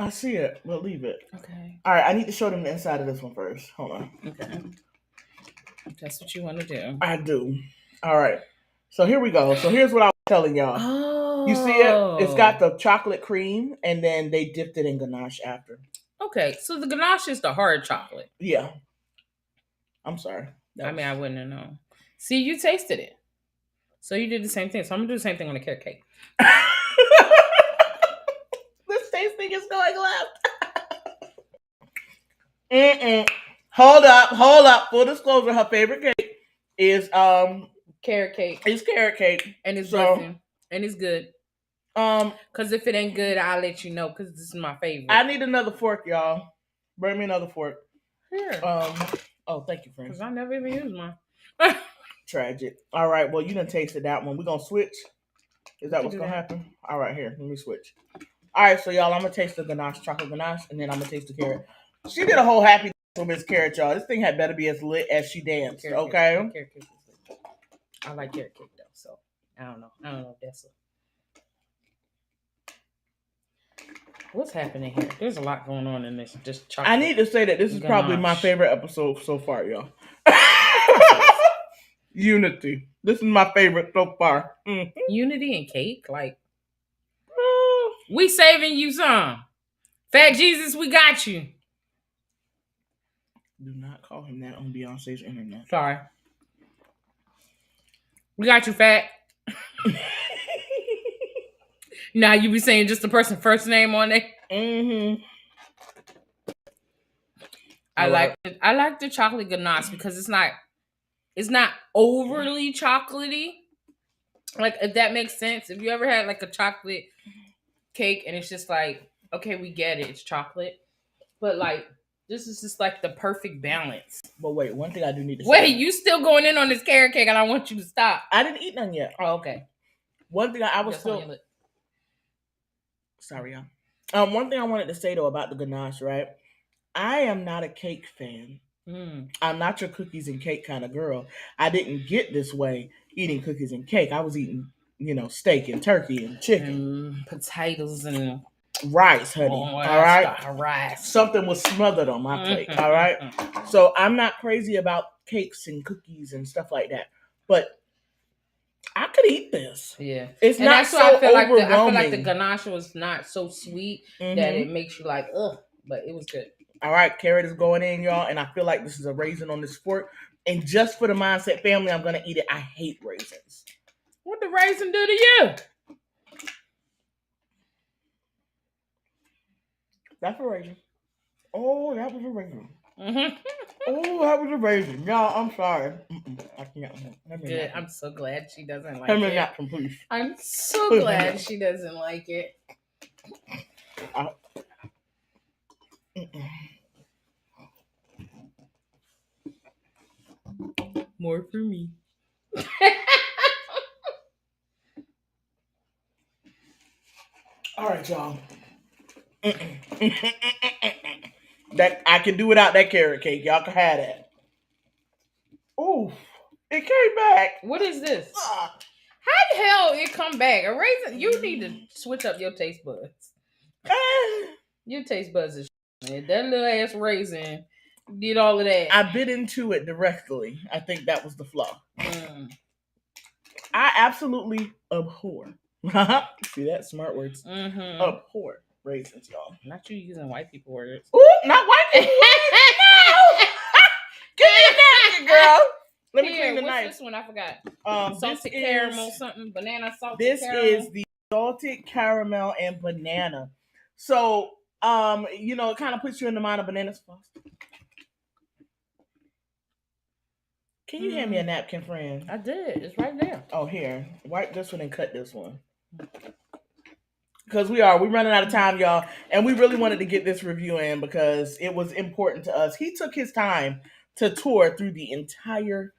I see it. We'll leave it. Okay. All right. I need to show them the inside of this one first. Hold on. Okay. That's what you want to do. I do. All right. So here we go. So here's what I was telling y'all. Oh. You see it? It's got the chocolate cream, and then they dipped it in ganache after. Okay. So the ganache is the hard chocolate. Yeah. I'm sorry. I mean, I wouldn't have known. See, you tasted it. So you did the same thing. So I'm going to do the same thing on the carrot cake. This tasting is going left. Hold up. Full disclosure, her favorite cake is carrot cake. It's carrot cake. And it's busting. And it's good. Because if it ain't good, I'll let you know because this is my favorite. I need another fork, y'all. Bring me another fork. Here. Oh, thank you, friend. Because I never even used mine. Tragic. All right, well, you done tasted that one. We're going to switch. Is that what's going to happen? All right, here. Let me switch. All right, so y'all, I'm going to taste the ganache, chocolate ganache, and then I'm going to taste the carrot. She did a whole happy for Miss Carrot, y'all. This thing had better be as lit as she danced, okay? Carrot cake is lit. I like carrot cake though, so I don't know if that's what's happening here. There's a lot going on in this. Just chocolate. I need to say that this is probably my favorite episode so far, y'all. Unity. This is my favorite so far. Mm-hmm. Unity and cake, like we saving you some. Fat Jesus, we got you. Do not call him that on Beyonce's internet. Sorry. We got you, Fat. Now you be saying just the person's first name on it. Mm-hmm. I like the chocolate ganache because it's not overly chocolatey. Like, if that makes sense. If you ever had like a chocolate cake and it's just like, okay, we get it, it's chocolate, but like this is just like the perfect balance. But wait, one thing I do need to say. Wait, you still going in on this carrot cake and I want you to stop. I didn't eat none yet. Oh, okay. One thing I was still... Sorry, y'all. One thing I wanted to say though about the ganache, right? I am not a cake fan. I'm not your cookies and cake kind of girl. I didn't get this way eating cookies and cake. I was eating, steak and turkey and chicken, potatoes and rice, honey. All right, rice. Something was smothered on my plate. All right. So I'm not crazy about cakes and cookies and stuff like that, but I could eat this. Yeah, it's not so overwhelming. I feel like the ganache was not so sweet that it makes you like ugh, but it was good. All right, carrot is going in, y'all, and I feel like this is a raisin on this fork. And just for the Mindset family, I'm gonna eat it. I hate raisins. What the raisin do to you? That's a raisin. Oh, that was a raisin. Oh, that was a raisin. Y'all, I'm sorry. I can't. Good. I'm so glad she doesn't like it. Please. I'm so glad she doesn't like it. More for me. All right, y'all. That I can do without that carrot cake. Y'all can have that. Oh, it came back. What is this? How the hell it come back? A raisin? You need to switch up your taste buds. Your taste buds is man. That little ass raisin did all of that. I bit into it directly. I think that was the flaw. I absolutely abhor. See that? Smart words. Abhor raisins, y'all. Not you using white people words. Ooh, not white people words. No. Give me a napkin, girl. Let me clean the knife. What's this one? I forgot. Salted caramel, something. Banana salted caramel. This is the salted caramel and banana. So, it kind of puts you in the mind of bananas. Can you hand me a napkin, friend? I did. It's right there. Oh, here. Wipe this one and cut this one. Because we're running out of time, y'all. And we really wanted to get this review in because it was important to us. He took his time to tour through the entire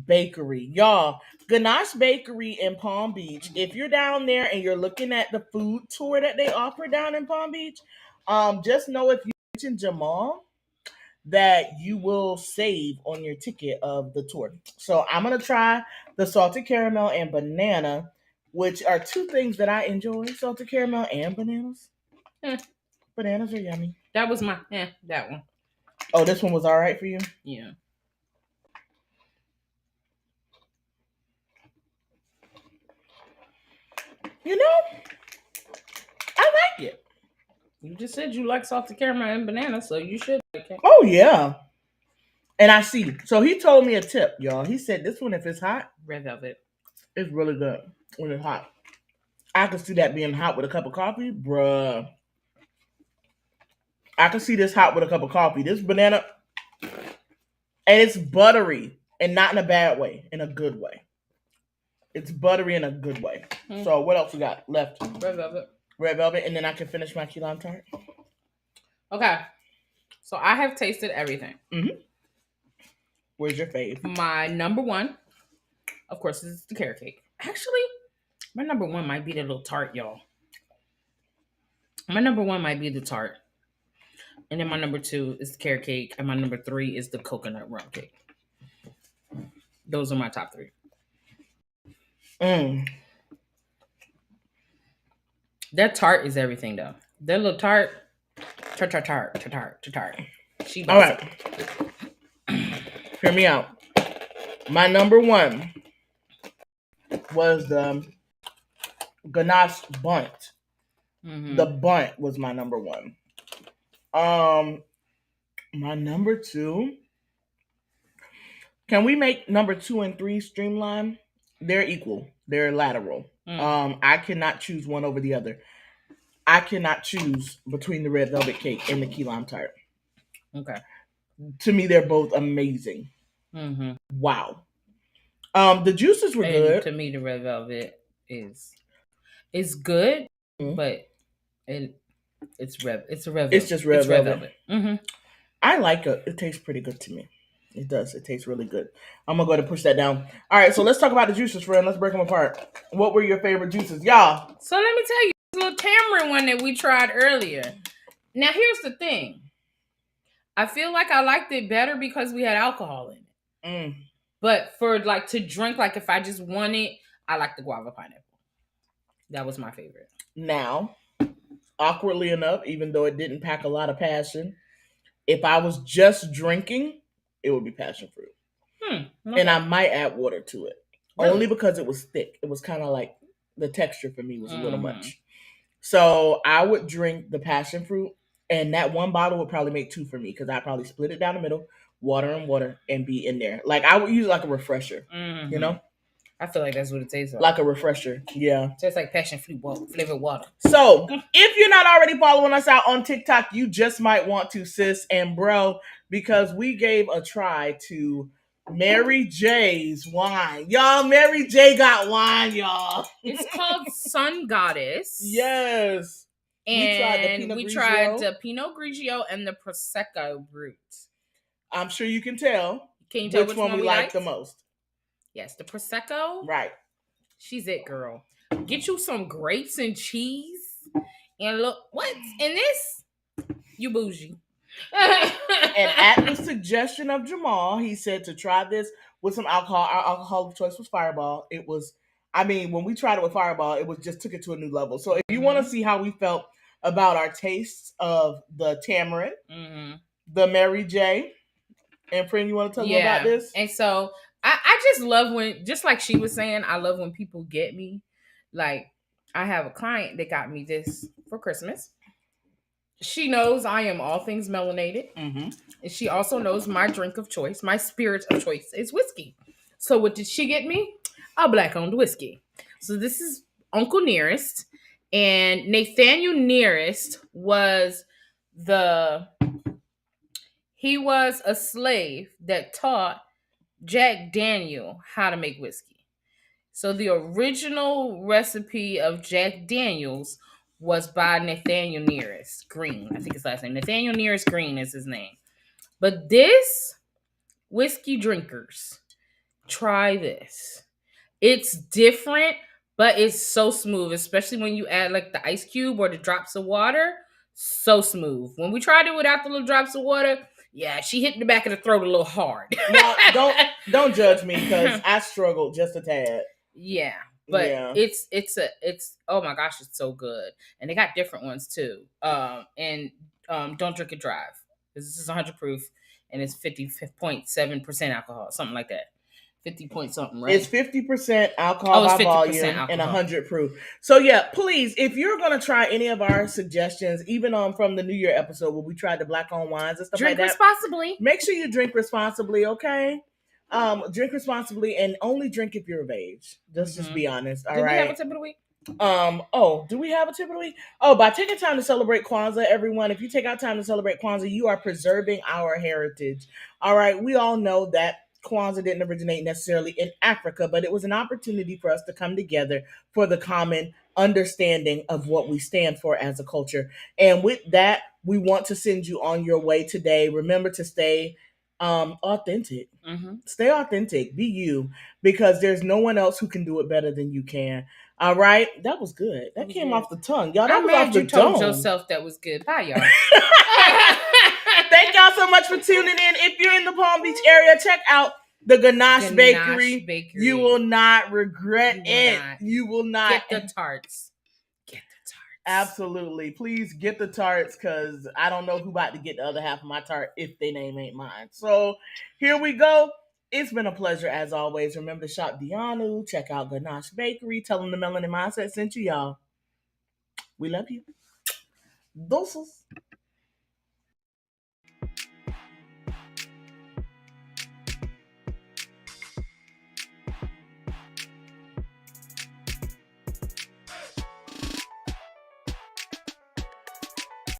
bakery. Y'all, Ganache Bakery in Palm Beach. If you're down there and you're looking at the food tour that they offer down in Palm Beach, just know if you mention Jamal, that you will save on your ticket of the tour. So I'm going to try the salted caramel and banana, which are two things that I enjoy. Salted caramel and bananas. Bananas are yummy. That was that one. Oh, this one was all right for you? Yeah. I like it. You just said you like salted caramel and banana, so you should like it. Oh, yeah. And I see. So he told me a tip, y'all. He said this one, if it's hot, red velvet, it's really good when it's hot. I can see that being hot with a cup of coffee, bruh. I can see this hot with a cup of coffee. This banana, and it's buttery, and not in a bad way, in a good way. It's buttery in a good way. So what else we got left? Red velvet. Red velvet, and then I can finish my key lime tart. Okay. So I have tasted everything. Where's your fave? My number one, of course, is the carrot cake. Actually, my number one might be the little tart, y'all. My number one might be the tart. And then my number 2 is the carrot cake, and my number 3 is the coconut rum cake. Those are my top 3. That tart is everything, though. That little tart. She all right. Hear me out. My number 1 was the ganache bunt. Mm-hmm. The bunt was my number 1. My number 2. Can we make number 2 and 3 streamline? They're equal. They're lateral. I cannot choose one over the other. I cannot choose between the red velvet cake and the key lime tart. Okay. To me, they're both amazing. Mm-hmm. Wow. The juices were good. To me, the red velvet is good, but it's a red velvet. It's just red velvet. Mm-hmm. I like it. It tastes pretty good to me. It does. It tastes really good. I'm going to go ahead and push that down. All right, so let's talk about the juices, friend. Let's break them apart. What were your favorite juices? Y'all. So let me tell you, this little tamarind one that we tried earlier. Now, here's the thing. I feel like I liked it better because we had alcohol in it. But for like to drink, like if I just want it, I like the guava pineapple. That was my favorite. Now, awkwardly enough, even though it didn't pack a lot of passion, if I was just drinking, it would be passion fruit. Okay. And I might add water to it. Really? Only because it was thick. It was kind of like the texture for me was a little much. So I would drink the passion fruit, and that one bottle would probably make 2 for me because I'd probably split it down the middle, water, and be in there. Like I would use it like a refresher, you know? I feel like that's what it tastes like. Like a refresher, yeah. Tastes like passion fruit flavored water. So, if you're not already following us out on TikTok, you just might want to, sis and bro, because we gave a try to Mary J's wine. Y'all, Mary J got wine, y'all. It's called Sun Goddess. Yes. And we tried the Pinot Grigio and the Prosecco Brut. I'm sure you can tell. Can you tell which one we like the most? Yes, the Prosecco. Right. She's it, girl. Get you some grapes and cheese. And look, what's in this? You bougie. And at the suggestion of Jamal, he said to try this with some alcohol. Our alcohol of choice was Fireball. It was, I mean, when we tried it with Fireball, it was just took it to a new level. So if you want to see how we felt about our tastes of the tamarind, the Mary J, and friend, you want to tell me about this? And so I just love when, just like she was saying, I love when people get me. Like, I have a client that got me this for Christmas. She knows I am all things melanated. And she also knows my drink of choice, my spirit of choice is whiskey. So what did she get me? A black-owned whiskey. So this is Uncle Nearest. And Nathaniel Nearest was he was a slave that taught Jack Daniel how to make whiskey. So the original recipe of Jack Daniel's was by Nathaniel Nearest Green. I think his last name. Nathaniel Nearest Green is his name. But this, whiskey drinkers, try this. It's different, but it's so smooth, especially when you add like the ice cube or the drops of water. So smooth. When we tried it without the little drops of water, yeah, she hit the back of the throat a little hard. Now, don't judge me because I struggled just a tad. Yeah, but it's oh my gosh, it's so good, and they got different ones too. And don't drink and drive. This is 100 proof, and it's 50.7% alcohol, something like that. 50 point something, right? It's 50% alcohol by volume and 100 proof. So yeah, please, if you're gonna try any of our suggestions, even from the New Year episode where we tried the black-owned wines and stuff like that, drink responsibly. Make sure you drink responsibly, okay? Drink responsibly and only drink if you're of age. Just be honest. All right. Do we have a tip of the week? Do we have a tip of the week? By taking time to celebrate Kwanzaa, everyone, if you take out time to celebrate Kwanzaa, you are preserving our heritage. All right. We all know that Kwanzaa didn't originate necessarily in Africa, but it was an opportunity for us to come together for the common understanding of what we stand for as a culture. And with that, we want to send you on your way today. Remember to stay authentic. Stay authentic. Be you, because there's no one else who can do it better than you can. All right, that was good. That came good. off the tongue, y'all. That I'm was mad off the you told dome. yourself that was good. Bye, y'all. Thank y'all so much for tuning in. If you're in the Palm Beach area, check out the Ganache Bakery. You will not regret it. You will not. Get the tarts. Get the tarts. Absolutely. Please get the tarts, because I don't know who about to get the other half of my tart if their name ain't mine. So here we go. It's been a pleasure as always. Remember to shop Dianu. Check out Ganache Bakery. Tell them the Melanin Mindset sent you, y'all. We love you. Doses.